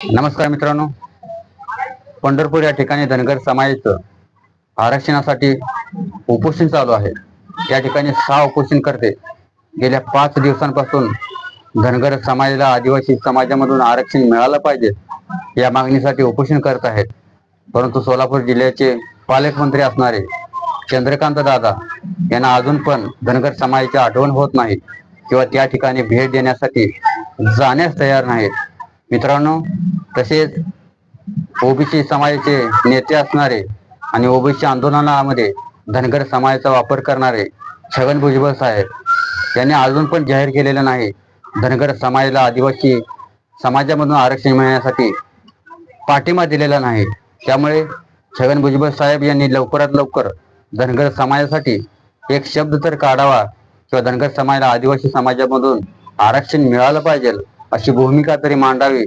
नमस्कार मित्रांनो, पंढरपूर या ठिकाणी धनगर समाजाचं आरक्षणासाठी उपोषण चालू आहे। या ठिकाणी 6 उपोषणकर्ते गेल्या 5 दिवसांपासून धनगर समाजाला आदिवासी समाजामधून आरक्षण मिळालं पाहिजे या मागणीसाठी उपोषण करत आहेत। परंतु सोलापूर जिल्ह्याचे पालकमंत्री असणारे चंद्रकांत दादा यांना अजून पण धनगर समाजाची आठवण होत नाही किंवा त्या ठिकाणी भेट देण्यासाठी जाण्यास तयार नाहीत। मित्रांनो, तसेच ओबीसी समाजाचे नेते असणारे आणि ओबीसी आंदोलनामध्ये धनगर समाजाचा वापर करणारे छगन भुजबळ साहेब यांनी अजून पण जाहीर केलेलं नाही धनगर समाजाला आदिवासी समाजामधून आरक्षण मिळण्यासाठी पाठिंबा दिलेला नाही। त्यामुळे छगन भुजबळ साहेब यांनी लवकरात लवकर धनगर समाजासाठी एक शब्द तर काढावा किंवा धनगर समाजाला आदिवासी समाजामधून आरक्षण मिळालं पाहिजे अशी भूमिका तरी मांडावी।